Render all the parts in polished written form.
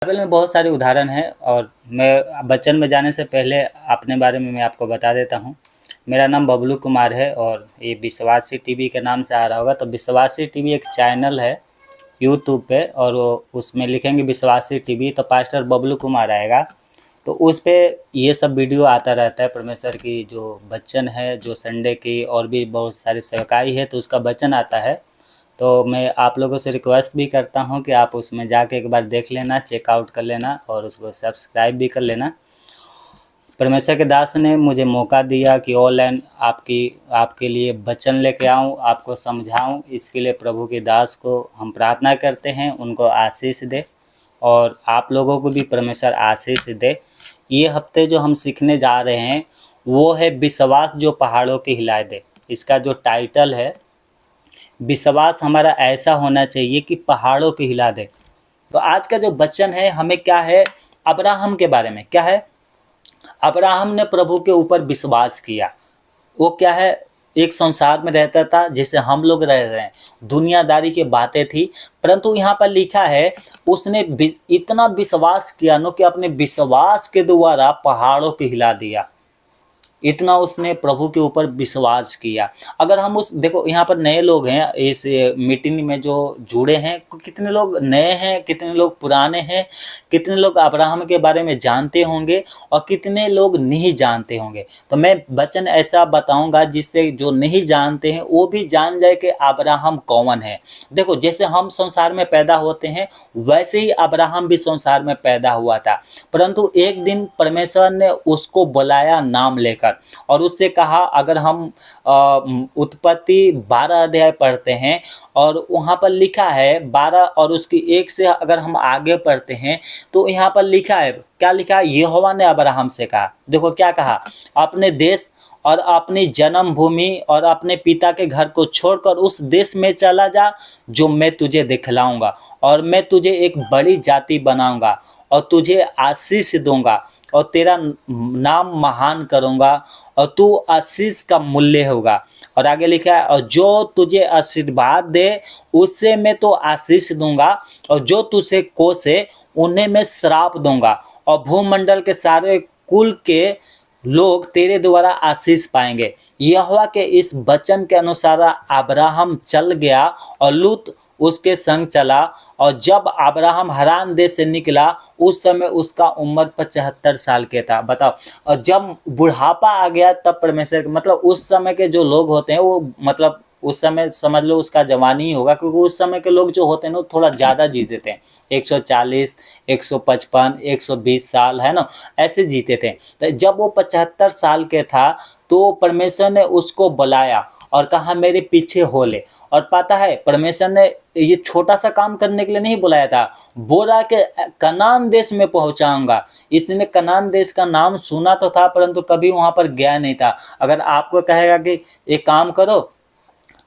Bible में बहुत सारे उदाहरण हैं और मैं वचन में जाने से पहले अपने बारे में मैं आपको बता देता हूँ। मेरा नाम बबलू कुमार है और ये विश्वासी टीवी के नाम से आ रहा होगा। तो विश्वासी टीवी एक चैनल है यूट्यूब पे और वो उसमें लिखेंगे विश्वासी टीवी तो पास्टर बबलू कुमार आएगा। तो उस पे ये सब वीडियो आता रहता है। परमेश्वर की जो वचन है, जो संडे की और भी बहुत सारी सेवकाई है तो उसका वचन आता है। तो मैं आप लोगों से रिक्वेस्ट भी करता हूं कि आप उसमें जाके एक बार देख लेना, चेकआउट कर लेना और उसको सब्सक्राइब भी कर लेना। परमेश्वर के दास ने मुझे मौका दिया कि ऑनलाइन आपके लिए वचन लेके आऊं, आपको समझाऊं। इसके लिए प्रभु के दास को हम प्रार्थना करते हैं, उनको आशीष दे और आप लोगों को भी परमेश्वर आशीष दे। ये हफ्ते जो हम सीखने जा रहे हैं वो है विश्वास जो पहाड़ों की हिला दे। इसका जो टाइटल है, विश्वास हमारा ऐसा होना चाहिए कि पहाड़ों को हिला दे। तो आज का जो वचन है हमें क्या है, अब्राहम के बारे में क्या है। अब्राहम ने प्रभु के ऊपर विश्वास किया। वो क्या है, एक संसार में रहता था जिसे हम लोग रह रहे हैं, दुनियादारी की बातें थी, परंतु यहाँ पर लिखा है उसने इतना विश्वास किया नो कि अपने विश्वास के द्वारा पहाड़ों को हिला दिया। इतना उसने प्रभु के ऊपर विश्वास किया। अगर हम उस देखो यहाँ पर नए लोग हैं इस मीटिंग में जो जुड़े हैं, कितने लोग नए हैं, कितने लोग पुराने हैं, कितने लोग अब्राहम के बारे में जानते होंगे और कितने लोग नहीं जानते होंगे। तो मैं वचन ऐसा बताऊंगा जिससे जो नहीं जानते हैं वो भी जान जाए कि अब्राहम कौन है। देखो जैसे हम संसार में पैदा होते हैं वैसे ही अब्राहम भी संसार में पैदा हुआ था, परंतु एक दिन परमेश्वर ने उसको बुलाया नाम लेकर और उससे कहा, अगर हम उत्पत्ति 12 अध्याय पढ़ते हैं और वहां पर लिखा है 12 और उसकी 1 से अगर हम आगे पढ़ते हैं तो यहाँ पर लिखा है, क्या लिखा है, यहोवा ने अब्राहम से कहा, देखो क्या कहा, अपने देश और अपनी जन्मभूमि और अपने पिता के घर को छोड़कर उस देश में चला जा जो मैं तुझे दिखलाऊंगा और मैं तुझे एक बड़ी जाति बनाऊंगा और तुझे आशीष दूंगा और तेरा नाम महान करूंगा और तू आशीष का मूल्य होगा। और आगे लिखा है, और जो तुझे आशीर्वाद दे उससे मैं तो आशीष दूंगा और जो तुझे कोसे उन्हें मैं श्राप दूंगा और भूमंडल के सारे कुल के लोग तेरे द्वारा आशीष पाएंगे। यहोवा के इस वचन के अनुसार अब्राहम चल गया और लूत उसके संग चला। और जब अब्राहम हरान देश से निकला उस समय उसका उम्र 75 साल के था। बताओ, और जब बुढ़ापा आ गया तब परमेश्वर, मतलब उस समय के जो लोग होते हैं वो, मतलब उस समय समझ लो उसका जवानी ही होगा, क्योंकि उस समय के लोग जो होते हैं ना थोड़ा ज़्यादा जीते थे, 140, 155, 120 साल, है ना, ऐसे जीते थे। तो जब वो 75 साल के था तो परमेश्वर ने उसको बुलाया और कहा मेरे पीछे हो ले। और पता है परमेश्वर ने ये छोटा सा काम करने के लिए नहीं बुलाया था, बोला कि कनान देश में पहुंचाऊंगा। इसने कनान देश का नाम सुना तो था परंतु कभी वहां पर गया नहीं था। अगर आपको कहेगा कि एक काम करो,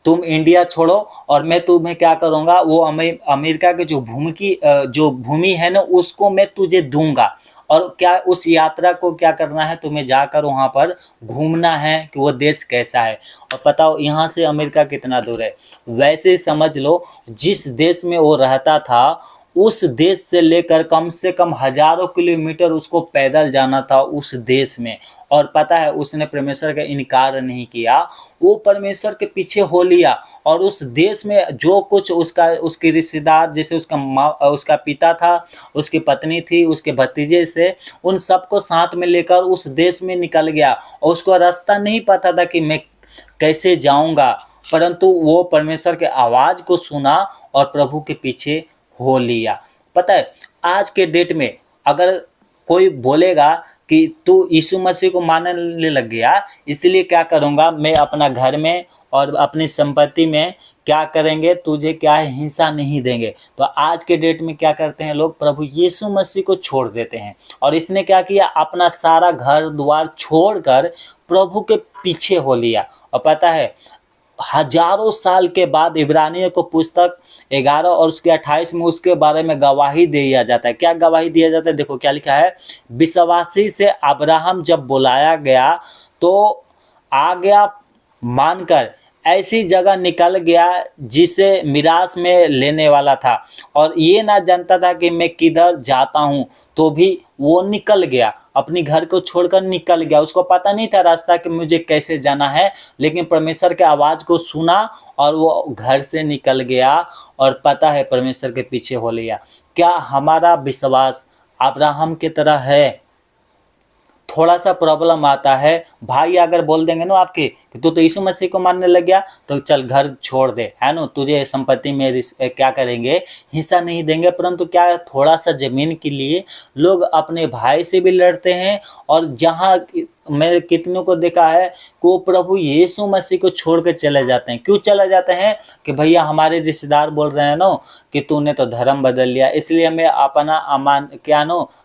तुम इंडिया छोड़ो और मैं तुम्हें क्या करूंगा, वो अमेरिका के जो भूमि है ना उसको मैं तुझे दूंगा। और क्या उस यात्रा को क्या करना है, तुम्हें जाकर वहां पर घूमना है कि वो देश कैसा है। और बताओ यहाँ से अमेरिका कितना दूर है। वैसे ही समझ लो जिस देश में वो रहता था उस देश से लेकर कम से कम हजारों किलोमीटर उसको पैदल जाना था उस देश में। और पता है उसने परमेश्वर का इनकार नहीं किया, वो परमेश्वर के पीछे हो लिया और उस देश में जो कुछ उसके रिश्तेदार, जैसे उसका पिता था, उसकी पत्नी थी, उसके भतीजे से, उन सबको साथ में लेकर उस देश में निकल गया। और उसको रास्ता नहीं पता था कि मैं कैसे जाऊंगा, परंतु वो परमेश्वर के आवाज को सुना और प्रभु के पीछे हो लिया। पता है आज के डेट में अगर कोई बोलेगा कि तू यीशु मसीह को मानने लग गया, इसलिए क्या करूंगा मैं अपना घर में और अपनी संपत्ति में क्या करेंगे, तुझे क्या है हिंसा नहीं देंगे। तो आज के डेट में क्या करते हैं लोग, प्रभु यीशु मसीह को छोड़ देते हैं। और इसने क्या किया, अपना सारा घर द्वार छोड़कर प्रभु के पीछे हो लिया। और पता है हजारों साल के बाद इब्रानियों को पुस्तक 11 और उसके 28 में उसके बारे में गवाही दिया जाता है। क्या गवाही दिया जाता है, देखो क्या लिखा है, विश्वासी से अब्राहम जब बुलाया गया तो आ गया मानकर ऐसी जगह निकल गया जिसे मिरास में लेने वाला था, और ये ना जानता था कि मैं किधर जाता हूँ, तो भी वो निकल गया, अपनी घर को छोड़कर निकल गया। उसको पता नहीं था रास्ता कि मुझे कैसे जाना है, लेकिन परमेश्वर के आवाज़ को सुना और वो घर से निकल गया और पता है परमेश्वर के पीछे हो लिया। क्या हमारा विश्वास अब्राहम की तरह है? थोड़ा सा प्रॉब्लम आता है, भाई अगर बोल देंगे ना आपके कि तू तो यीशु मसीह को मानने लग गया, तो चल घर छोड़ दे, है ना, तुझे संपत्ति में क्या करेंगे, हिस्सा नहीं देंगे। परंतु क्या थोड़ा सा जमीन के लिए लोग अपने भाई से भी लड़ते हैं, और जहाँ मैंने कितनों को देखा है कि वो प्रभु यीशु मसीह को छोड़ के चले जाते हैं। क्यों चले जाते हैं? कि भैया हमारे रिश्तेदार बोल रहे हैं ना कि तूने तो धर्म बदल लिया, इसलिए मैं अपना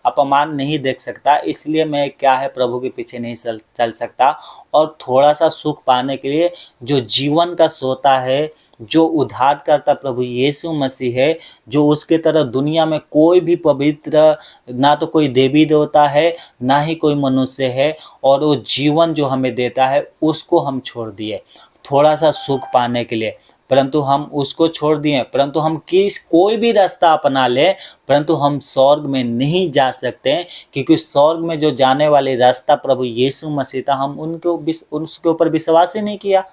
अपमान नहीं देख सकता, इसलिए मैं क्या है प्रभु के पीछे नहीं चल सकता। और थोड़ा सा सुख पाने के लिए जो जीवन का सोता है, जो उद्धार करता प्रभु यीशु मसीह है, जो उसके तरह दुनिया में कोई भी पवित्र, ना तो कोई देवी देवता है, ना ही कोई मनुष्य है, और वो जीवन जो हमें देता है उसको हम छोड़ दिए थोड़ा सा सुख पाने के लिए। परंतु हम उसको छोड़ दिए, परंतु हम कोई भी रास्ता अपना ले, परंतु हम स्वर्ग में नहीं जा सकते, क्योंकि स्वर्ग में जो जाने वाले रास्ता प्रभु यीशु मसीह था, हम उसके ऊपर विश्वास ही नहीं किया।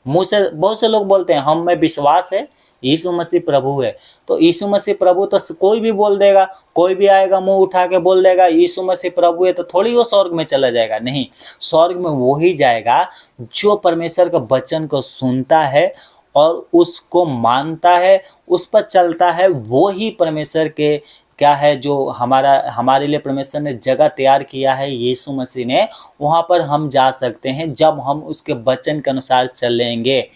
मुँह से बहुत से लोग बोलते हैं हम में विश्वास है, यीशु मसीह प्रभु है। तो यीशु मसीह प्रभु तो कोई भी बोल देगा, कोई भी आएगा मुंह उठा के बोल देगा यीशु मसीह प्रभु है, तो थोड़ी वो स्वर्ग में चला जाएगा? नहीं, स्वर्ग में वो ही जाएगा जो परमेश्वर के वचन को सुनता है और उसको मानता है, उस पर चलता है। वो ही परमेश्वर के क्या है, जो हमारे लिए परमेश्वर ने जगह तैयार किया है यीशु मसीह ने, वहाँ पर हम जा सकते हैं जब हम उसके वचन के अनुसार चलेंगे।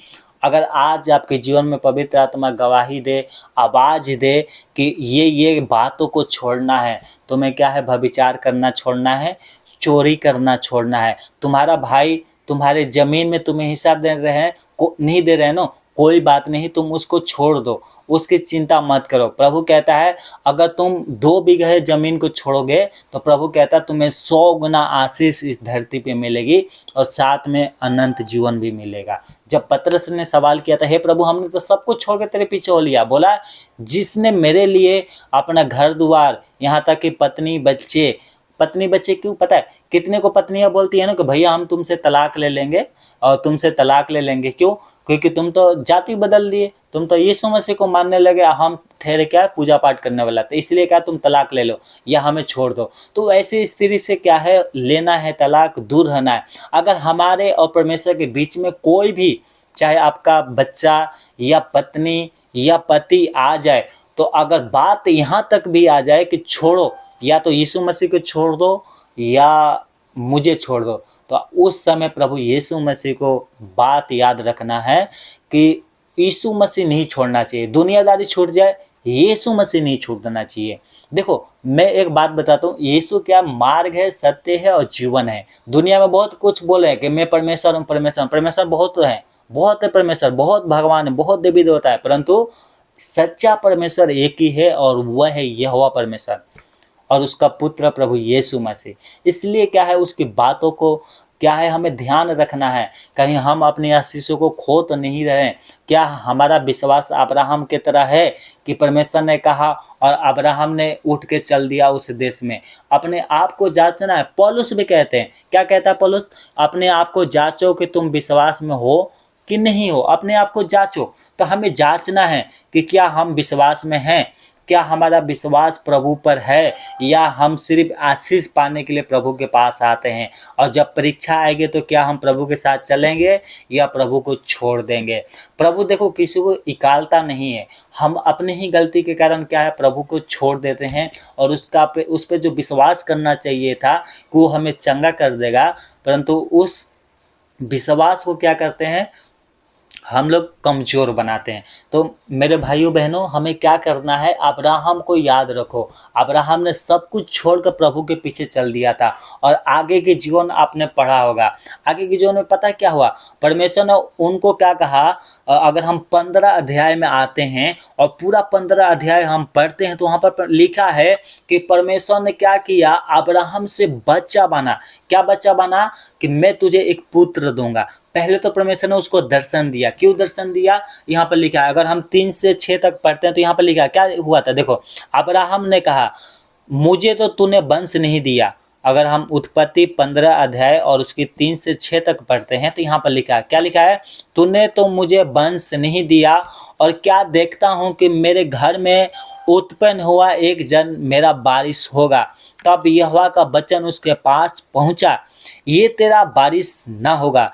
अगर आज आपके जीवन में पवित्र आत्मा गवाही दे, आवाज़ दे कि ये बातों को छोड़ना है, तुम्हें क्या है, व्यभिचार करना छोड़ना है, चोरी करना छोड़ना है, तुम्हारा भाई तुम्हारे ज़मीन में तुम्हें हिस्सा दे रहे हैं, नहीं दे रहे हैं ना, कोई बात नहीं, तुम उसको छोड़ दो, उसकी चिंता मत करो। प्रभु कहता है अगर तुम 2 बीघे ज़मीन को छोड़ोगे, तो प्रभु कहता है तुम्हें 100 गुना आशीष इस धरती पे मिलेगी, और साथ में अनंत जीवन भी मिलेगा। जब पतरस ने सवाल किया था, हे प्रभु हमने तो सब कुछ छोड़ के तेरे पीछे हो लिया, बोला जिसने मेरे लिए अपना घर द्वार, यहाँ तक कि पत्नी बच्चे क्यों पता है कितने को पत्नियां बोलती है ना कि भैया हम तुमसे तलाक ले लेंगे, और तुमसे तलाक ले लेंगे। क्यों? क्योंकि तुम तो जाति बदल लिए, तुम तो यीशु मसीह को मानने लगे, हम ठहरे क्या है पूजा पाठ करने वाला था, इसलिए क्या तुम तलाक ले लो या हमें छोड़ दो। तो ऐसी स्त्री से क्या है, लेना है तलाक, दूर रहना है। अगर हमारे और परमेश्वर के बीच में कोई भी, चाहे आपका बच्चा या पत्नी या पति आ जाए, तो अगर बात यहाँ तक भी आ जाए कि छोड़ो, या तो यीशु मसीह को छोड़ दो या मुझे छोड़ दो, तो उस समय प्रभु यीशु मसीह को बात याद रखना है कि यीशु मसीह नहीं छोड़ना चाहिए। दुनियादारी छूट जाए, यीशु मसीह नहीं छूट देना चाहिए। देखो मैं एक बात बताता हूँ, यीशु क्या मार्ग है, सत्य है और जीवन है। दुनिया में बहुत कुछ बोले हैं कि मैं परमेश्वर हूँ, परमेश्वर बहुत है परमेश्वर, बहुत भगवान है, बहुत देवी देवता है, परंतु सच्चा परमेश्वर एक ही है, और वह है यहोवा परमेश्वर और उसका पुत्र प्रभु यीशु मसीह। इसलिए क्या है, उसकी बातों को क्या है हमें ध्यान रखना है, कहीं हम अपनी आशीषों को खो तो नहीं रहे। क्या हमारा विश्वास अब्राहम की तरह है कि परमेश्वर ने कहा और अब्राहम ने उठ के चल दिया उस देश में? अपने आप को जांचना है। पौलुस भी कहते हैं, क्या कहता है पौलुस? अपने आप को जांचो कि तुम विश्वास में हो कि नहीं हो। अपने आप को जांचो। तो हमें जांचना है कि क्या हम विश्वास में हैं, क्या हमारा विश्वास प्रभु पर है, या हम सिर्फ आशीष पाने के लिए प्रभु के पास आते हैं, और जब परीक्षा आएगी तो क्या हम प्रभु के साथ चलेंगे या प्रभु को छोड़ देंगे। प्रभु देखो किसी को निकालता नहीं है, हम अपने ही गलती के कारण क्या है प्रभु को छोड़ देते हैं, और उस पे जो विश्वास करना चाहिए था कि वो हमें चंगा कर देगा, परंतु उस विश्वास को क्या करते हैं हम लोग कमज़ोर बनाते हैं। तो मेरे भाइयों बहनों, हमें क्या करना है, अब्राहम को याद रखो। अब्राहम ने सब कुछ छोड़कर प्रभु के पीछे चल दिया था, और आगे के जीवन आपने पढ़ा होगा। आगे के जीवन में पता क्या हुआ, परमेश्वर ने उनको क्या कहा। अगर हम 15 अध्याय में आते हैं और पूरा 15 अध्याय हम पढ़ते हैं, तो वहाँ पर लिखा है कि परमेश्वर ने क्या किया, अब्राहम से बच्चा बना। क्या बच्चा बना? कि मैं तुझे एक पुत्र दूंगा। पहले तो परमेश्वर ने उसको दर्शन दिया। क्यों दर्शन दिया? यहाँ पर लिखा है, अगर हम 3 से 6 तक पढ़ते हैं तो यहाँ पर लिखा है क्या हुआ था। देखो, अब्राहम ने कहा, मुझे तो तूने वंश नहीं दिया। अगर हम उत्पत्ति 15 अध्याय और उसकी 3 से 6 तक पढ़ते हैं तो यहाँ पर लिखा है, क्या लिखा है? तूने तो मुझे वंश नहीं दिया, और क्या देखता हूँ कि मेरे घर में उत्पन्न हुआ एक जन मेरा वारिस होगा। तब यहोवा का वचन उसके पास पहुंचा, ये तेरा वारिस न होगा,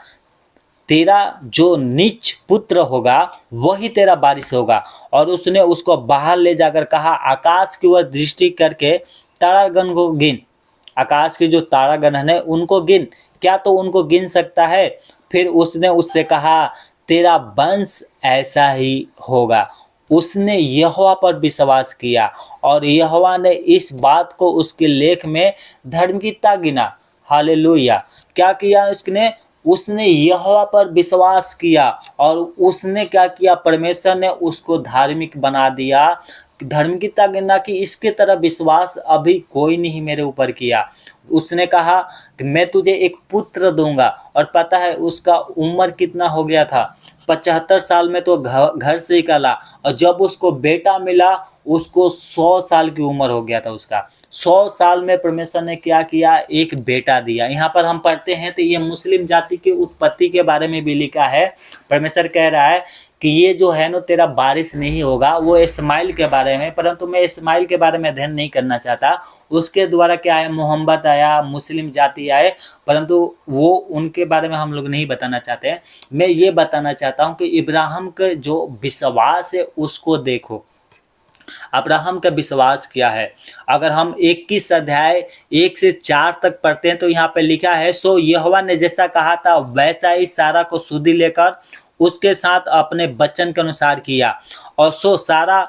तेरा जो नीच पुत्र होगा वही तेरा वारिस होगा। और उसने उसको बाहर ले जाकर कहा, आकाश की ओर दृष्टि करके तारागण को गिन। आकाश के जो तारागण है उनको गिन। क्या तो उनको गिन सकता है? फिर उसने उससे कहा, तेरा वंश ऐसा ही होगा। उसने यहोवा पर विश्वास किया और यहोवा ने इस बात को उसके लेख में धार्मिकता गिना। हालेलुया। क्या किया उसने? उसने यहोवा पर विश्वास किया और उसने क्या किया? परमेश्वर ने उसको धार्मिक बना दिया। धार्मिकता गिना कि इसके तरह विश्वास अभी कोई नहीं मेरे ऊपर किया। उसने कहा कि मैं तुझे एक पुत्र दूंगा। और पता है उसका उम्र कितना हो गया था? 75 साल में तो घर से निकाला, और जब उसको बेटा मिला उसको 100 साल की उम्र हो गया था उसका। 100 साल में परमेश्वर ने क्या किया? एक बेटा दिया। यहाँ पर हम पढ़ते हैं तो ये मुस्लिम जाति की उत्पत्ति के बारे में भी लिखा है। परमेश्वर कह रहा है कि ये जो है ना तेरा वारिस नहीं होगा, वो इस्माइल के बारे में। परंतु मैं इस्माइल के बारे में अध्ययन नहीं करना चाहता। उसके द्वारा क्या है? मोहम्मद आया, मुस्लिम जाति आए, परंतु वो उनके बारे में हम लोग नहीं बताना चाहते हैं। मैं ये बताना चाहता हूँ कि इब्राहिम का जो विश्वास है उसको देखो। अब्राहम का विश्वास क्या है? अगर हम 21 अध्याय 1 से 4 तक पढ़ते हैं तो यहाँ पे लिखा है, सो यहोवा ने जैसा कहा था वैसा ही सारा को सुधि लेकर उसके साथ अपने वचन के अनुसार किया। और सो सारा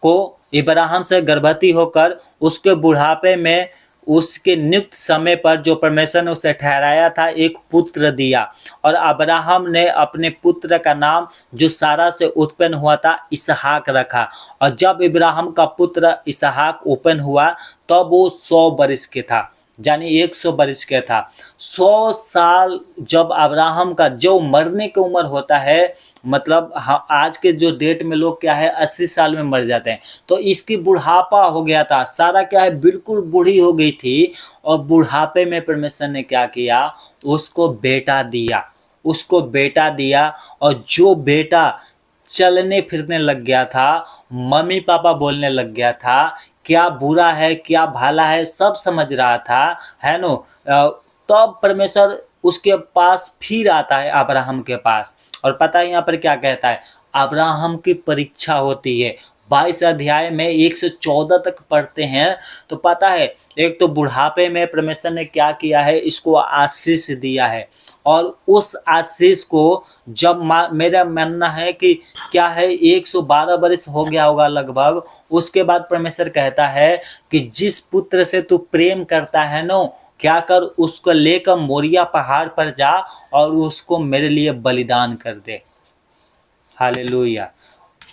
को इब्राहिम से गर्भवती होकर उसके बुढ़ापे में उसके नियुक्त समय पर जो परमेश्वर ने उसे ठहराया था एक पुत्र दिया। और अब्राहम ने अपने पुत्र का नाम जो सारा से उत्पन्न हुआ था इसहाक रखा। और जब इब्राहिम का पुत्र इसहाक उत्पन्न हुआ तब वो 100 वर्ष के था, यानी 100 वर्ष के था। 100 साल जब अब्राहम का जो मरने की उम्र होता है, मतलब आज के जो डेट में लोग क्या है 80 साल में मर जाते हैं, तो इसकी बुढ़ापा हो गया था। सारा क्या है बिल्कुल बूढ़ी हो गई थी, और बुढ़ापे में परमेश्वर ने क्या किया? उसको बेटा दिया। उसको बेटा दिया, और जो बेटा चलने फिरने लग गया था, मम्मी पापा बोलने लग गया था, क्या बुरा है क्या भला है सब समझ रहा था, है नो। तब परमेश्वर उसके पास फिर आता है अब्राहम के पास। और पता है यहाँ पर क्या कहता है? अब्राहम की परीक्षा होती है। 22 अध्याय में 1 से 14 तक पढ़ते हैं तो पता है एक तो बुढ़ापे में परमेश्वर ने क्या किया है? इसको आशीष दिया है। और उस आशीष को जब मेरा मानना है कि क्या है 112 वर्ष हो गया होगा लगभग, उसके बाद परमेश्वर कहता है कि जिस पुत्र से तू प्रेम करता है नो, क्या कर? उसको लेकर मोरिया पहाड़ पर जा और उसको मेरे लिए बलिदान कर दे। हालेलुया।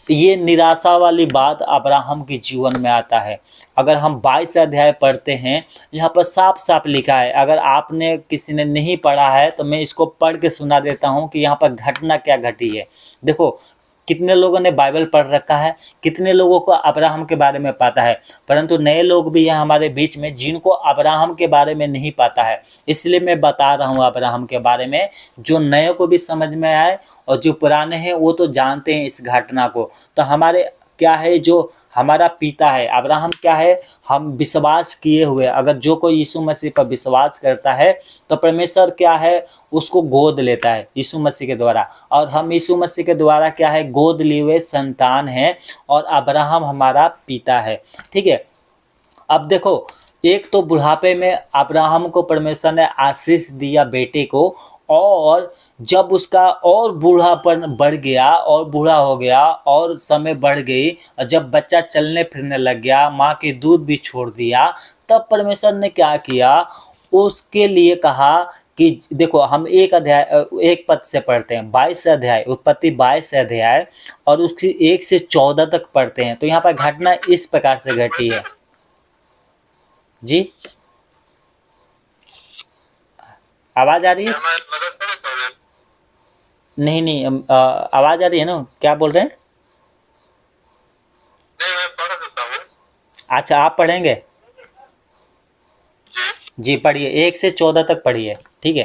ये निराशा वाली बात अब्राहम के जीवन में आता है। अगर हम 22 अध्याय पढ़ते हैं, यहाँ पर साफ साफ लिखा है। अगर आपने किसी ने नहीं पढ़ा है तो मैं इसको पढ़ के सुना देता हूँ कि यहाँ पर घटना क्या घटी है। देखो, कितने लोगों ने बाइबल पढ़ रखा है, कितने लोगों को अब्राहम के बारे में पता है, परंतु नए लोग भी हैं हमारे बीच में जिनको अब्राहम के बारे में नहीं पता है। इसलिए मैं बता रहा हूँ अब्राहम के बारे में, जो नए को भी समझ में आए, और जो पुराने हैं वो तो जानते हैं इस घटना को। तो हमारे क्या है, जो हमारा पिता है अब्राहम क्या है? हम विश्वास किए हुए, अगर जो कोई यीशु मसीह पर विश्वास करता है तो परमेश्वर क्या है? उसको गोद लेता है यीशु मसीह के द्वारा। और हम यीशु मसीह के द्वारा क्या है? गोद लिए हुए संतान हैं, और अब्राहम हमारा पिता है। ठीक है। अब देखो, एक तो बुढ़ापे में अब्राहम को परमेश्वर ने आशीष दिया बेटे को, और जब उसका और बूढ़ापन बढ़ गया और बूढ़ा हो गया और समय बढ़ गई, जब बच्चा चलने फिरने लग गया, माँ के दूध भी छोड़ दिया, तब परमेश्वर ने क्या किया? उसके लिए कहा कि देखो, हम एक पद से पढ़ते हैं 22 अध्याय, उत्पत्ति 22 अध्याय और उसकी 1 से 14 तक पढ़ते हैं। तो यहाँ पर घटना इस प्रकार से घटी है जी। आवाज आ रही है? नहीं नहीं, आवाज आ रही है ना, क्या बोल रहे हैं? नहीं, मैं पढ़ देता हूँ। अच्छा, आप पढ़ेंगे? जी पढ़िए, 1 से 14 तक पढ़िए, ठीक है।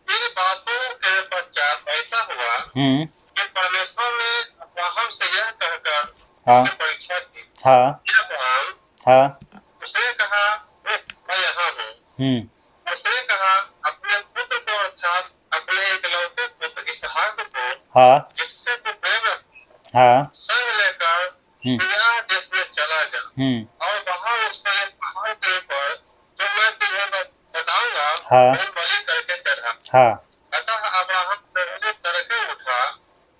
इन बातों के पश्चात ऐसा हुआ हम्म। कि परमेश्वर ने अब्राहम से यह कहकर हाँ उसकी परीक्षा की हाँ कि अब्राहम, हाँ। उसने कहा, मैं यहाँ हूँ। हम्म। उसने कहा, अपने पुत्र को अर्थात अपने इकलौते पुत्र इसहाक को हाँ जिससे तू प्रेम रखता हाँ। संग लेकर हम्म मोरिया देश में चला जा हम्म। और वहां उसको एक पहाड़ के ऊपर जो मैं तुम्हें बताऊंगा हाँ वहीं बलि करके चढ़ा। हाँ। अतः अब्राहम पहले तड़के उठा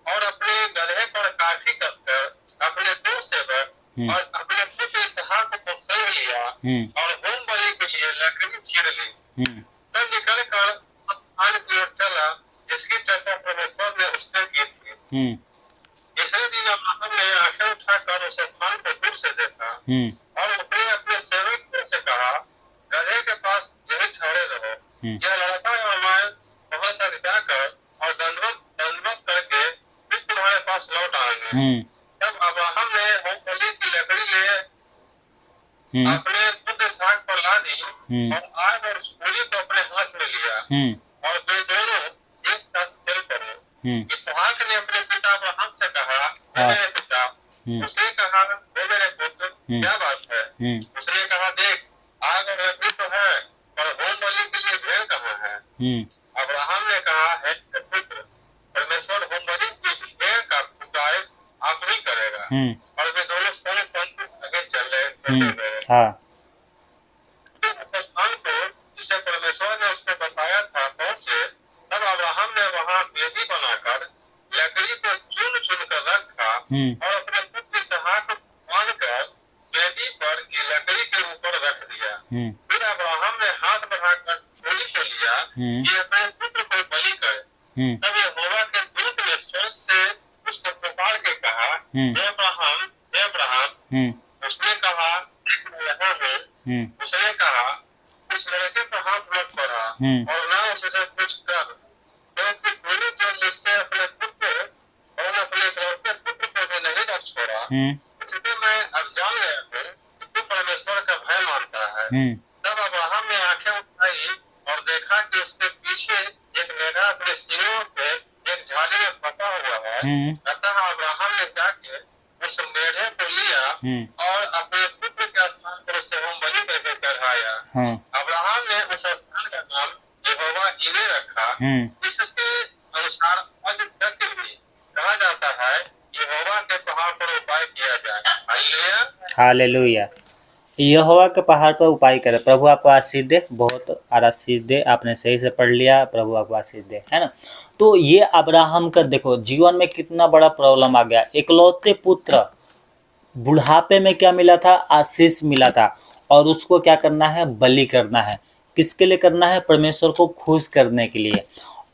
और अपने गदहे पर काठी कसकर अपने दो सेवक हम्म और अपने पुत्र इसहाक को संग लिया हम्म और होम बलि के लिए लकड़ी चीर ली। हम्म तब निकलकर स्थान की ओर चला जिसकी चर्चा परमेश्वर ने उससे की थी। हम्म तीसरे दिन अब्राहम ने आंखें उठाकर उस स्थान को दूर से देखा और उसने अपने सेवक से कहा, गधे के पास यही ठहरे रहो, यह लड़का और मैं वहां तक जाकर और दंडवत करके फिर तुम्हारे पास लौट आएंगे। तब अब्राहम ने होम बलि की लकड़ी ले अपने पुत्र इसहाक पर ला दी और आग और छुरी को अपने हाथ में लिया और वे दोनों एक साथ चल पड़े। इसहाक ने अपने पिता अब्राहम से कहा, हे मेरे पिता। उसने कहा, हे मेरे पुत्र, क्या बात है? उसने कहा, देख, आग और लकड़ी तो है पर होम बलि के लिए भेड़ कहाँ है? अब्राहम ने कहा, हे मेरे पुत्र, परमेश्वर होम बलि की भेड़ का पुकार आप नहीं करेगा। और वे दोनों संग आगे चले गए। स्थान को जिसे परमेश्वर ने उसको बताया था पहुंचे, तब अब्राहम ने वहां वेदी बनाकर लकड़ी को चुन चुन कर रखा और अपने पुत्र इसहाक को बांधकर वेदी पर की लकड़ी के ऊपर रख दिया। फिर अब्राहम ने हाथ बढ़ाकर छुरी को लिया कि अपने पुत्र को बलि करे। तब यहोवा के दूत ने स्वर्ग से उसको पुकार के कहा, हे अब्राहम, हे अब्राहम। उसने कहा, मैं यहाँ हूँ। उसने कहा, उस लड़के पर हाथ मत बढ़ा और न उससे कुछ कर, क्योंकि तूने जो मुझसे अपने पुत्र और अपने इकलौते पुत्र को भी नहीं रख छोड़ा, इसलिए मैं अब जान गया हूँ कि तू परमेश्वर का भय मानता है। तब अब्राहम ने आंखें उठाई और देखा कि उसके पीछे एक मेढ़ा अपने सींगों से एक झाड़ी में फंसा हुआ है। अतः अब्राहम ने जाके उस मेढ़े को लिया और अपने पुत्र के स्थान पर उसे होम बलि करके चढ़ाया। अब्राहम ने उस स्थान का नाम यहोवा इरे रखा। इसके अनुसार आज तक भी कहा जाता है, यहोवा के पहाड़ पर उपाय किया जाए। Hallelujah, hallelujah. यहोवा के पहाड़ पर उपाय करे। प्रभु आपको आशीष दे, बहुत आशीष दे। आपने सही से पढ़ लिया, प्रभु आपको आशीष दे, है ना। तो ये अब्राहम का देखो जीवन में कितना बड़ा प्रॉब्लम आ गया। इकलौते पुत्र, बुढ़ापे में क्या मिला था? आशीष मिला था। और उसको क्या करना है? बलि करना है। किसके लिए करना है? परमेश्वर को खुश करने के लिए।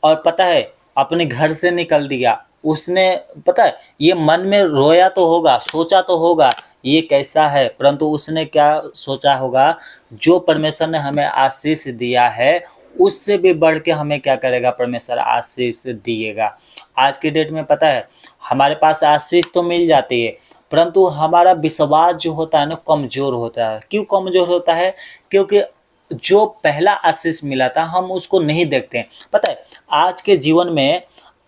और पता है, अपने घर से निकल दिया उसने। पता है, ये मन में रोया तो होगा, सोचा तो होगा ये कैसा है, परंतु उसने क्या सोचा होगा, जो परमेश्वर ने हमें आशीष दिया है उससे भी बढ़ के हमें क्या करेगा? परमेश्वर आशीष दिएगा। आज की डेट में पता है, हमारे पास आशीष तो मिल जाती है, परंतु हमारा विश्वास जो होता है ना, कमज़ोर होता है। क्यों कमज़ोर होता है? क्योंकि जो पहला आशीष मिला था हम उसको नहीं देखते हैं। पता है, आज के जीवन में,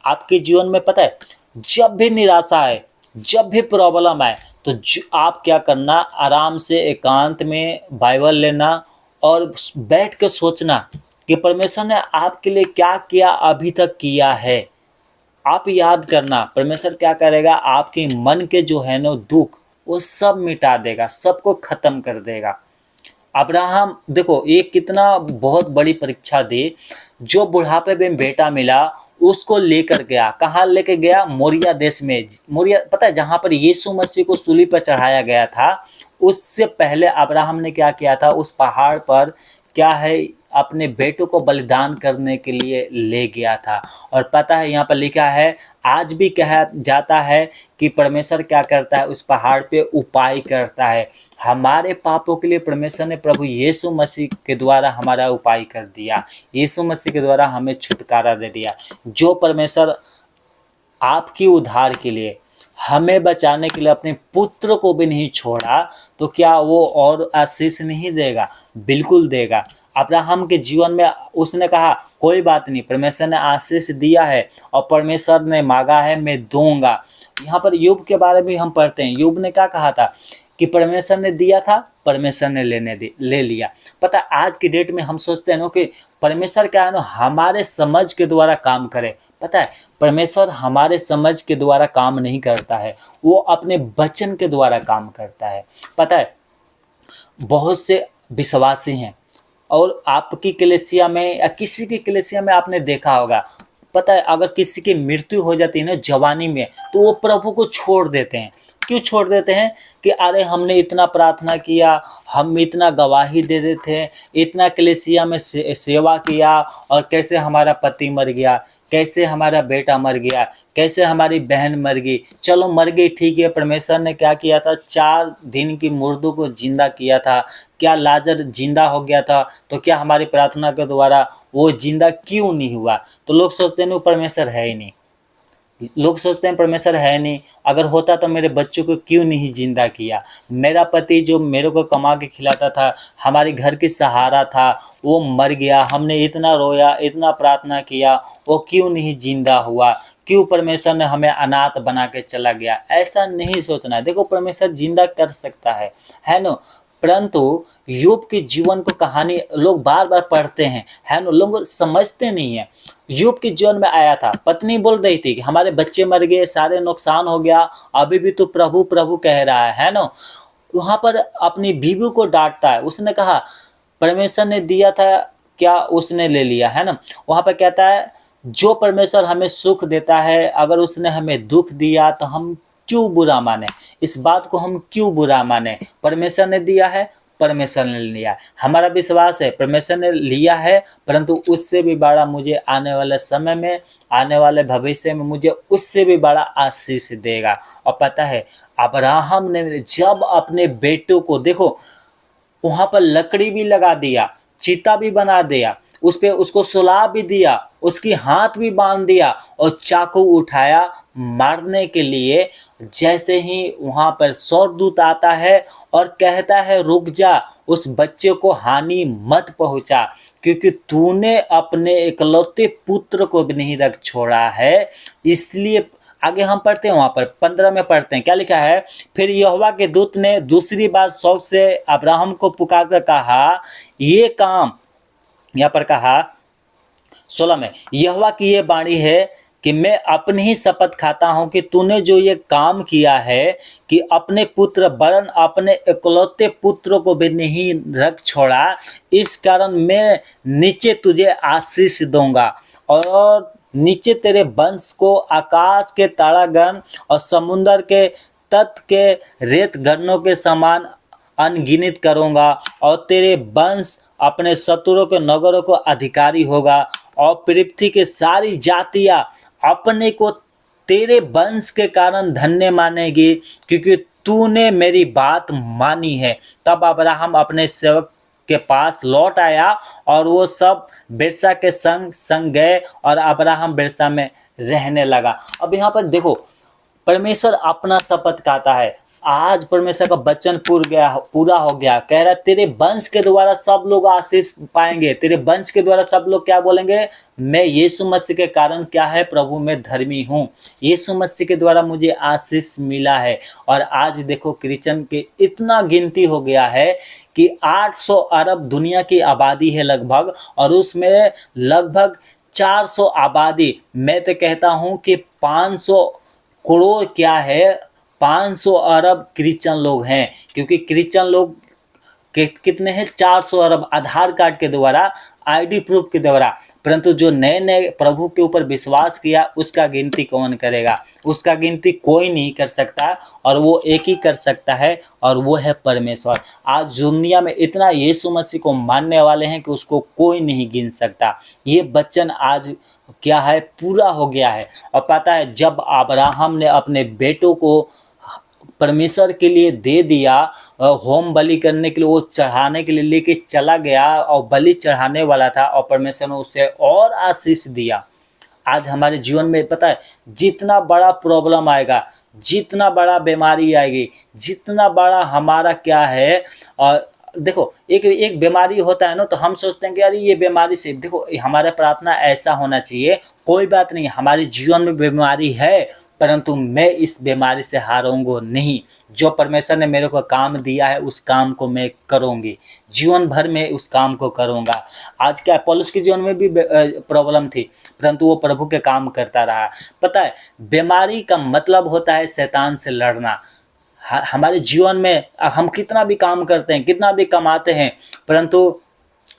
आपके जीवन में पता है, जब भी निराशा आए, जब भी प्रॉब्लम आए, तो आप क्या करना, आराम से एकांत में बाइबल लेना और बैठ के सोचना कि परमेश्वर ने आपके लिए क्या किया, अभी तक किया है। आप याद करना, परमेश्वर क्या करेगा, आपके मन के जो है ना दुख, वो सब मिटा देगा, सबको खत्म कर देगा। अब्राहम देखो, ये कितना बहुत बड़ी परीक्षा दी। जो बुढ़ापे में बेटा मिला उसको लेकर गया, कहाँ लेकर गया? मोरिया देश में। मोरिया पता है, जहाँ पर यीशु मसीह को सूली पर चढ़ाया गया था, उससे पहले अब्राहम ने क्या किया था? उस पहाड़ पर क्या है, अपने बेटों को बलिदान करने के लिए ले गया था। और पता है यहाँ पर लिखा है, आज भी कहा जाता है कि परमेश्वर क्या करता है, उस पहाड़ पे उपाय करता है। हमारे पापों के लिए परमेश्वर ने प्रभु यीशु मसीह के द्वारा हमारा उपाय कर दिया। यीशु मसीह के द्वारा हमें छुटकारा दे दिया। जो परमेश्वर आपकी उद्धार के लिए, हमें बचाने के लिए अपने पुत्र को भी नहीं छोड़ा, तो क्या वो और आशीष नहीं देगा? बिल्कुल देगा। अब्राहम के जीवन में उसने कहा कोई बात नहीं, परमेश्वर ने आशीष दिया है और परमेश्वर ने मांगा है, मैं दूंगा। यहाँ पर यूब के बारे में हम पढ़ते हैं, यूब ने क्या कहा था कि परमेश्वर ने दिया था, परमेश्वर ने ले लिया। पता आज की डेट में हम सोचते हैं ना कि परमेश्वर क्या है ना, हमारे समझ के द्वारा काम करे। पता है परमेश्वर हमारे समझ के द्वारा काम नहीं करता है, वो अपने वचन के द्वारा काम करता है। पता है बहुत से विश्वासी हैं, और आपकी कलीसिया में या किसी की कलीसिया में आपने देखा होगा, पता है अगर किसी की मृत्यु हो जाती है ना जवानी में, तो वो प्रभु को छोड़ देते हैं। क्यों छोड़ देते हैं? कि अरे हमने इतना प्रार्थना किया, हम इतना गवाही दे देते थे, इतना कलीसिया में सेवा किया, और कैसे हमारा पति मर गया, कैसे हमारा बेटा मर गया, कैसे हमारी बहन मर गई। चलो मर गई ठीक है, परमेश्वर ने क्या किया था, 4 दिन की मुर्दों को जिंदा किया था। क्या लाजर जिंदा हो गया था, तो क्या हमारी प्रार्थना के द्वारा वो जिंदा क्यों नहीं हुआ? तो लोग सोचते हैं परमेश्वर है ही नहीं, लोग सोचते हैं परमेश्वर है नहीं, अगर होता तो मेरे बच्चों को क्यों नहीं जिंदा किया, मेरा पति जो मेरे को कमा के खिलाता था, हमारे घर की सहारा था, वो मर गया, हमने इतना रोया, इतना प्रार्थना किया, वो क्यों नहीं जिंदा हुआ, क्यों परमेश्वर ने हमें अनाथ बना के चला गया? ऐसा नहीं सोचना है। देखो परमेश्वर जिंदा कर सकता है ना। परंतु यूब के जीवन को कहानी लोग बार बार पढ़ते हैं, है ना, लोग समझते नहीं है। यूब के जीवन में आया था, पत्नी बोल रही थी कि हमारे बच्चे मर गए, सारे नुकसान हो गया, अभी भी तो प्रभु प्रभु कह रहा है ना। वहां पर अपनी बीवी को डांटता है, उसने कहा परमेश्वर ने दिया था, क्या उसने ले लिया, है ना। वहां पर कहता है जो परमेश्वर हमें सुख देता है, अगर उसने हमें दुख दिया तो हम क्यों बुरा माने, इस बात को हम क्यों बुरा माने? परमेश्वर ने दिया है, परमेश्वर ने लिया है। हमारा विश्वास है परमेश्वर ने लिया है, परंतु उससे भी बड़ा मुझे आने वाले समय में, आने वाले भविष्य में मुझे उससे भी बड़ा आशीष देगा। और पता है अब्राहम ने जब अपने बेटों को, देखो वहां पर लकड़ी भी लगा दिया, चिता भी बना दिया, उस पे उसको सुला भी दिया, उसकी हाथ भी बांध दिया, और चाकू उठाया मारने के लिए। जैसे ही वहां पर स्वर्गदूत आता है और कहता है रुक जा, उस बच्चे को हानि मत पहुंचा, क्योंकि तूने अपने इकलौते पुत्र को भी नहीं रख छोड़ा है। इसलिए आगे हम पढ़ते हैं, वहां पर 15 में पढ़ते हैं, क्या लिखा है, फिर यहोवा के दूत ने दूसरी बार शौक से अब्राहम को पुकार कर कहा, ये काम, यहाँ पर कहा 16 में, यहोवा की ये वाणी है कि मैं अपनी ही शपथ खाता हूं कि तूने जो ये काम किया है कि अपने पुत्र वरन अपने इकलौते पुत्र को भी नहीं रख छोड़ा, इस कारण मैं नीचे तुझे आशीष दूंगा, और नीचे तेरे वंश को आकाश के तारागण और समुद्र के तट के रेत गणों के समान अनगिनत करूंगा, और तेरे वंश अपने शत्रुओं के नगरों को अधिकारी होगा, और पृथ्वी के सारी जातियां अपने को तेरे वंश के कारण धन्य मानेगी, क्योंकि तूने मेरी बात मानी है। तब अब्राहम अपने सेवक के पास लौट आया, और वो सब बिरसा के संग संग गए, और अब्राहम बिरसा में रहने लगा। अब यहाँ पर देखो परमेश्वर अपना शपथ खाता है। आज परमेश्वर का वचन पूरा हो गया, कह रहा है तेरे वंश के द्वारा सब लोग आशीष पाएंगे, तेरे वंश के द्वारा सब लोग क्या बोलेंगे, मैं यीशु मसीह के कारण क्या है, प्रभु में धर्मी हूँ, यीशु मसीह के द्वारा मुझे आशीष मिला है। और आज देखो क्रिश्चियन के इतना गिनती हो गया है कि 800 अरब दुनिया की आबादी है लगभग, और उसमें लगभग 400 आबादी, मैं तो कहता हूँ कि 500 करोड़ क्या है, 500 अरब क्रिश्चियन लोग हैं। क्योंकि क्रिश्चियन लोग कितने हैं, 400 अरब आधार कार्ड के द्वारा, आईडी प्रूफ के द्वारा परंतु जो नए नए प्रभु के ऊपर विश्वास किया उसका गिनती कौन करेगा? उसका गिनती कोई नहीं कर सकता, और वो एक ही कर सकता है, और वो है परमेश्वर। आज दुनिया में इतना यीशु मसीह को मानने वाले हैं कि उसको कोई नहीं गिन सकता। ये वचन आज क्या है, पूरा हो गया है। और पता है, जब अब्राहम ने अपने बेटों को परमेश्वर के लिए दे दिया, होम बलि करने के लिए, वो चढ़ाने के लिए लेके चला गया और बलि चढ़ाने वाला था, और परमेश्वर ने उसे और आशीष दिया। आज हमारे जीवन में पता है, जितना बड़ा प्रॉब्लम आएगा, जितना बड़ा बीमारी आएगी, जितना बड़ा हमारा क्या है, और देखो एक एक बीमारी होता है ना, तो हम सोचते हैं कि यार ये बीमारी से, देखो हमारा प्रार्थना ऐसा होना चाहिए, कोई बात नहीं, हमारे जीवन में बीमारी है, परंतु मैं इस बीमारी से हारूंगा नहीं। जो परमेश्वर ने मेरे को काम दिया है उस काम को मैं करूंगी, जीवन भर में उस काम को करूंगा। आज क्या, पौलुस के जीवन में भी प्रॉब्लम थी, परंतु वो प्रभु के काम करता रहा। पता है, बीमारी का मतलब होता है शैतान से लड़ना। हमारे जीवन में हम कितना भी काम करते हैं, कितना भी कमाते हैं, परंतु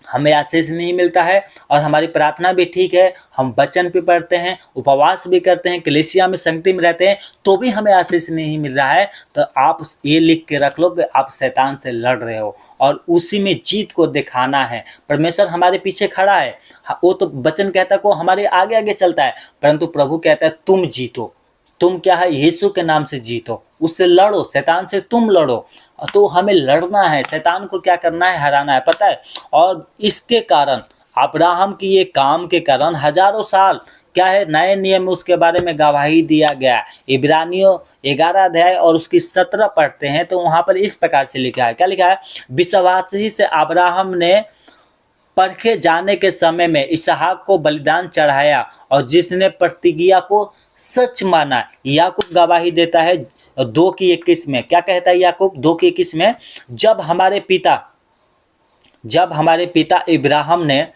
हमें आशीष नहीं मिलता है। और हमारी प्रार्थना भी ठीक है, हम वचन भी पढ़ते हैं, उपवास भी करते हैं, कलीसिया में संगति में रहते हैं, तो भी हमें आशीष नहीं मिल रहा है। तो आप ये लिख के रख लो कि आप शैतान से लड़ रहे हो, और उसी में जीत को दिखाना है। परमेश्वर हमारे पीछे खड़ा है, वो तो वचन कहता है को हमारे आगे आगे चलता है, परंतु प्रभु कहता है तुम जीतो। तुम क्या है, यीशु के नाम से जीतो, उससे लड़ो, शैतान से तुम लड़ो। तो हमें लड़ना है, शैतान को क्या करना है, हराना है, पता है। और इसके कारण, अब्राहम की ये काम के कारण हजारों साल क्या है, नए नियम में उसके बारे में गवाही दिया गया। इब्रानियों 11 अध्याय और उसकी 17 पढ़ते हैं तो वहां पर इस प्रकार से लिखा है, क्या लिखा है, विश्वास ही से अब्राहम ने परखे जाने के समय में इसहाक को बलिदान चढ़ाया, और जिसने प्रतिज्ञा को सच माना। याकूब गवाही देता है 2:21 में, क्या कहता है याकूब 2:21 में, जब हमारे पिता इब्राहिम ने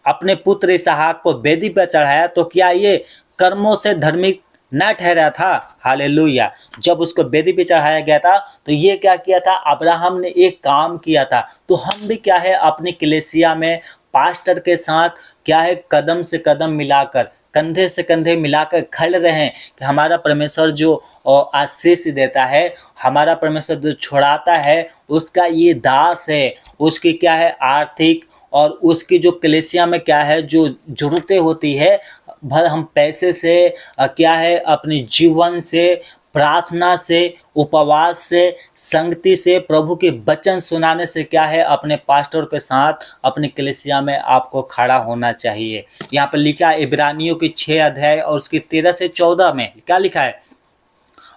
अपने पुत्र इसहाक को वेदी पर चढ़ाया तो क्या ये कर्मों से धार्मिक न ठहरा था? हालेलुया। जब उसको वेदी पे चढ़ाया गया था तो ये क्या किया था, अब्राहम ने एक काम किया था। तो हम भी क्या है, अपनी कलीसिया में पास्टर के साथ क्या है, कदम से कदम मिलाकर, कंधे से कंधे मिलाकर खड़े रहें कि हमारा परमेश्वर जो आशीष देता है, हमारा परमेश्वर जो छुड़ाता है, उसका ये दास है। उसकी क्या है, आर्थिक और उसकी जो कलीसिया में क्या है, जो जरूरतें होती है, भर हम पैसे से क्या है, अपने जीवन से, प्रार्थना से, उपवास से, संगति से, प्रभु के वचन सुनाने से क्या है, अपने पास्टर के साथ अपनी कलीसिया में आपको खड़ा होना चाहिए। यहाँ पर लिखा है इब्रानियों की 6 अध्याय और उसकी 13 से 14 में क्या लिखा है,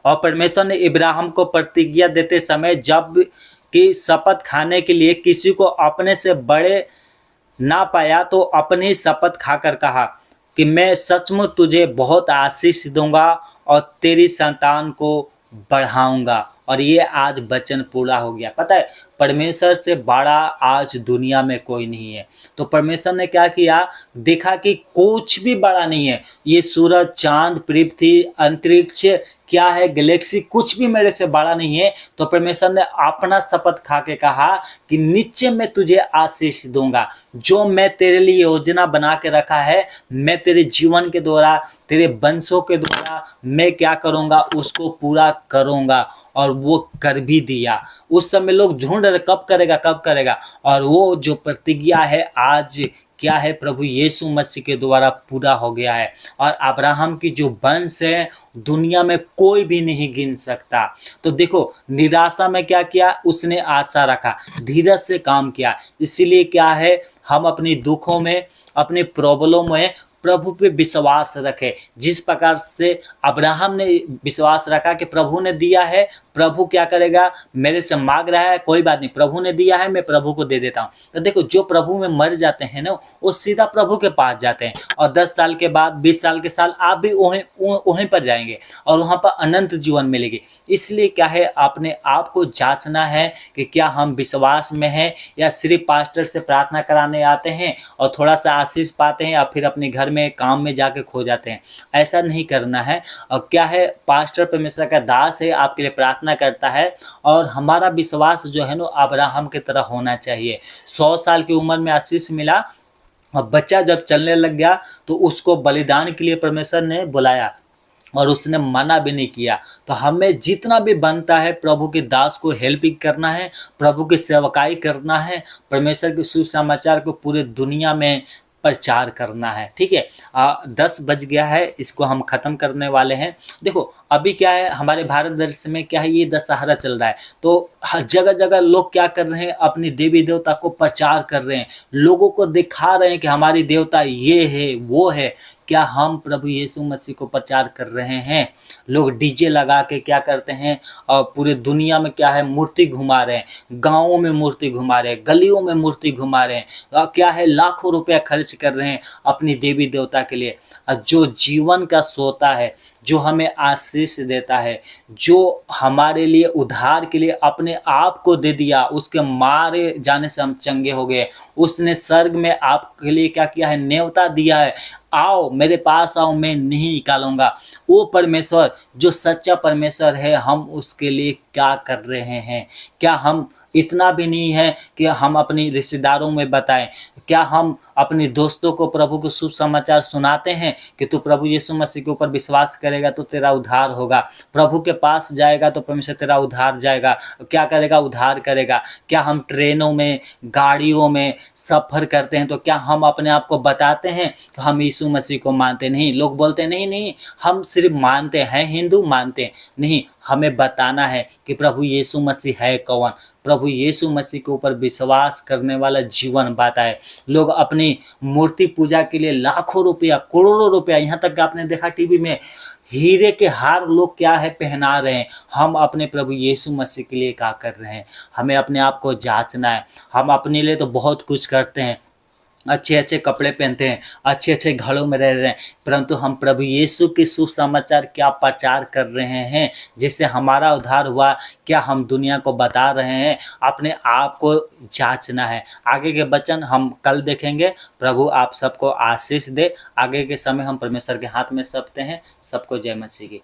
और परमेश्वर ने इब्राहिम को प्रतिज्ञा देते समय जब कि शपथ खाने के लिए किसी को अपने से बड़े ना पाया तो अपनी शपथ खाकर कहा कि मैं सचमुच तुझे बहुत आशीष दूंगा और तेरी संतान को बढ़ाऊंगा। और ये आज वचन पूरा हो गया। पता है, परमेश्वर से बड़ा आज दुनिया में कोई नहीं है। तो परमेश्वर ने क्या किया, देखा कि कुछ भी बड़ा नहीं है, ये सूरज, चांद, पृथ्वी, अंतरिक्ष क्या है, गैलेक्सी, कुछ भी मेरे से बड़ा नहीं है। तो परमेश्वर ने अपना शपथ खा के कहा कि नीचे मैं तुझे आशीष दूंगा। जो मैं तेरे लिए योजना बना के रखा है, मैं तेरे जीवन के द्वारा, तेरे वंशों के द्वारा मैं क्या करूंगा, उसको पूरा करूंगा। और वो कर भी दिया। उस समय लोग ढूंढ रहे कब करेगा, और वो जो प्रतिज्ञा है आज क्या है, प्रभु यीशु मसीह के द्वारा पूरा हो गया है। और अब्राहम की जो वंश है दुनिया में कोई भी नहीं गिन सकता। तो देखो, निराशा में क्या किया, उसने आशा रखा, धीरज से काम किया। इसीलिए क्या है, हम अपनी दुखों में, अपनी प्रॉब्लम में प्रभु पे विश्वास रखे। जिस प्रकार से अब्राहम ने विश्वास रखा कि प्रभु ने दिया है, प्रभु क्या करेगा, मेरे से मांग रहा है, कोई बात नहीं, प्रभु ने दिया है, मैं प्रभु को दे देता हूँ। तो देखो, जो प्रभु में मर जाते हैं ना, वो सीधा प्रभु के पास जाते हैं। और 10 साल के बाद, 20 साल के साल आप भी वहीं पर जाएंगे और वहाँ पर अनंत जीवन मिलेगी। इसलिए क्या है, अपने आप को जांचना है कि क्या हम विश्वास में हैं, या सिर्फ पास्टर से प्रार्थना कराने आते हैं और थोड़ा सा आशीष पाते हैं, या फिर अपने घर में काम में जाके खो जाते हैं। ऐसा नहीं करना है। और क्या है, पास्टर परमेश्वर का दास है, आपके लिए प्रार्थना करता है, और हमारा विश्वास जो है ना, अब्राहम की तरह होना चाहिए। 100 साल की उम्र में आशीष मिला, अब बच्चा जब चलने लग गया तो उसको बलिदान के लिए परमेश्वर ने बुलाया और उसने मना भी नहीं किया। तो हमें जितना भी बनता है प्रभु के दास को हेल्पिंग करना है, प्रभु की सेवकाई करना है, परमेश्वर के सुसमाचार को पूरे दुनिया में प्रचार करना है। ठीक है, 10 बज गया है, इसको हम ख़त्म करने वाले हैं। देखो अभी क्या है, हमारे भारत वर्ष में क्या है, ये दशहरा चल रहा है, तो हर जगह जगह लोग क्या कर रहे हैं, अपनी देवी देवता को प्रचार कर रहे हैं, लोगों को दिखा रहे हैं कि हमारी देवता ये है वो है। क्या हम प्रभु यीशु मसीह को प्रचार कर रहे हैं? लोग डीजे लगा के क्या करते हैं, और पूरे दुनिया में क्या है, मूर्ति घुमा रहे हैं, गाँवों में मूर्ति घुमा रहे हैं, गलियों में मूर्ति घुमा रहे हैं, क्या है, लाखों रुपया खर्च कर रहे हैं अपनी देवी देवता के लिए। जो जीवन का सोता है, जो हमें आशीष देता है, जो हमारे लिए उद्धार के लिए अपने आप को दे दिया, उसके मारे जाने से हम चंगे हो गए, उसने स्वर्ग में आपके लिए क्या किया है, न्योता दिया है, आओ मेरे पास आओ, मैं नहीं निकालूंगा। वो परमेश्वर जो सच्चा परमेश्वर है, हम उसके लिए क्या कर रहे हैं? क्या हम इतना भी नहीं है कि हम अपनी रिश्तेदारों में बताएं? क्या हम अपने दोस्तों को प्रभु को शुभ समाचार सुनाते हैं कि तू प्रभु यीशु मसीह के ऊपर विश्वास करेगा तो तेरा उद्धार होगा, प्रभु के पास जाएगा तो परमेश्वर तेरा उद्धार जाएगा, क्या करेगा, उद्धार करेगा? क्या हम ट्रेनों में, गाड़ियों में सफ़र करते हैं तो क्या हम अपने आप को बताते हैं कि हम यीशु मसीह को मानते? नहीं, लोग बोलते हैं नहीं नहीं हम सिर्फ मानते हैं, हिंदू मानते हैं। नहीं, हमें बताना है कि प्रभु यीशु मसीह है कौन। प्रभु यीशु मसीह के ऊपर विश्वास करने वाला जीवन पाता है। लोग अपनी मूर्ति पूजा के लिए लाखों रुपया, करोड़ों रुपया, यहाँ तक कि आपने देखा टीवी में हीरे के हार लोग क्या है पहना रहे हैं। हम अपने प्रभु यीशु मसीह के लिए क्या कर रहे हैं? हमें अपने आप को जांचना है। हम अपने लिए तो बहुत कुछ करते हैं, अच्छे अच्छे कपड़े पहनते हैं, अच्छे अच्छे घरों में रह रहे हैं, परंतु हम प्रभु यीशु के शुभ समाचार क्या प्रचार कर रहे हैं जिससे हमारा उद्धार हुआ? क्या हम दुनिया को बता रहे हैं? अपने आप को जांचना है। आगे के वचन हम कल देखेंगे। प्रभु आप सबको आशीष दे। आगे के समय हम परमेश्वर के हाथ में सौंपते हैं। सबको जय मसीह की।